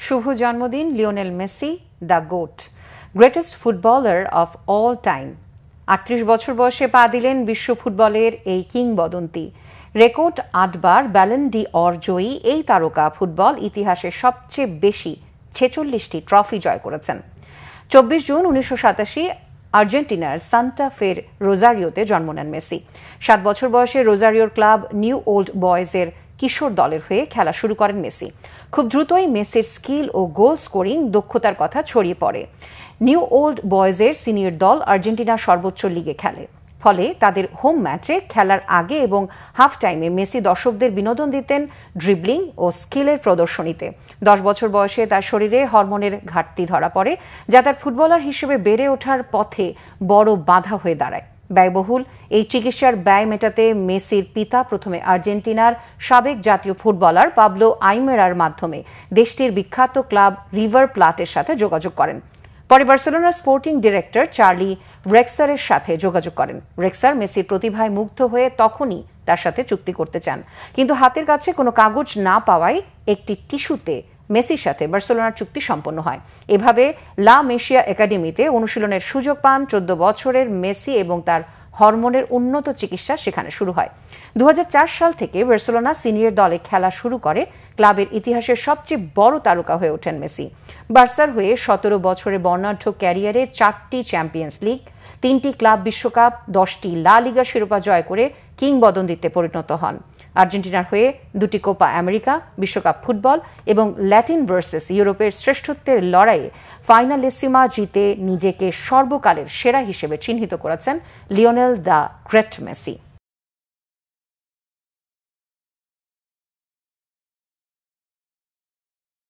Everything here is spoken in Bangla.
শুভ জন্মদিন Lionel Messi, the GOAT, greatest footballer of all time. ৩৮ বছর বয়সে পা দিলেন বিশ্ব ফুটবলের এই কিংবদন্তি। রেকর্ড ৮ বার ব্যালন ডি অর জয়ী এই তারকা ফুটবল ইতিহাসে সবচেয়ে বেশি ৪৬টি ট্রফি জয় করেছেন। ২৪ জুন ১৯৮৭ আর্জেন্টিনার সান্টা ফের রোজারিওতে জন্ম নেন মেসি। ৭ বছর বয়সে রোজারিওর ক্লাব নিউ ওল্ড বয়েজের কিশোর দলের হয়ে খেলা শুরু করেন মেসি। খুব দ্রুতই মেসির স্কিল ও গোল স্কোরিং দক্ষতার কথা ছড়িয়ে পড়ে। নিউ ওল্ড বয়েজের সিনিয়র দল আর্জেন্টিনার সর্বোচ্চ লিগে খেলে, ফলে তাদের হোম ম্যাচে খেলার আগে এবং হাফ টাইমে মেসি দর্শকদের বিনোদন দিতেন ড্রিবলিং ও স্কিলের প্রদর্শনীতে। ১০ বছর বয়সে তার শরীরে হরমোনের ঘাটতি ধরা পড়ে, যা তার ফুটবলার হিসেবে বেড়ে ওঠার পথে বড় বাধা হয়ে দাঁড়ায়। ব্যয়বহুল এই চিকিৎসার ব্যয় মেটাতে মেসির পিতা প্রথমে আর্জেন্টিনার সাবেক জাতীয় ফুটবলার পাবলো আইমেরার মাধ্যমে দেশটির বিখ্যাত ক্লাব রিভার প্লাটের সাথে যোগাযোগ করেন। পরে বার্সেলোনার স্পোর্টিং ডিরেক্টর চার্লি রেক্সারের সাথে যোগাযোগ করেন। রেক্সার মেসির প্রতিভায় মুগ্ধ হয়ে তখনই তার সাথে চুক্তি করতে চান, কিন্তু হাতের কাছে কোনো কাগজ না পাওয়ায় একটি টিস্যুতে মেসির সাথে বার্সেলোনার চুক্তি সম্পন্ন হয়। এভাবে লা মেসিয়া একাডেমিতে অনুশীলনের সুযোগ পান ১৪ বছরের মেসি এবং তার হরমোনের উন্নত চিকিৎসা সেখানে শুরু হয়। ২০০৪ সাল থেকে বার্সেলোনা সিনিয়র দলে খেলা শুরু করে ক্লাবের ইতিহাসের সবচেয়ে বড় তারকা হয়ে ওঠেন মেসি। বার্সার হয়ে ১৭ বছরের বর্ণাঢ্য ক্যারিয়ারে ৪টি চ্যাম্পিয়ন্স লিগ, 3টি ক্লাব বিশ্বকাপ, 10টি লা লিগা শিরোপা জয় করে কিংবদন্তিতে পরিণত হন। আর্জেন্টিনার হয়ে 2টি কোপা আমেরিকা, বিশ্বকাপ ফুটবল এবং ল্যাটিন ভার্সেস ইউরোপের শ্রেষ্ঠত্বের লড়াইয়ে ফাইনালেসিমা জিতে নিজেকে সর্বকালের সেরা হিসেবে চিহ্নিত করেছেন লিওনেল দ্য গ্রেট মেসি।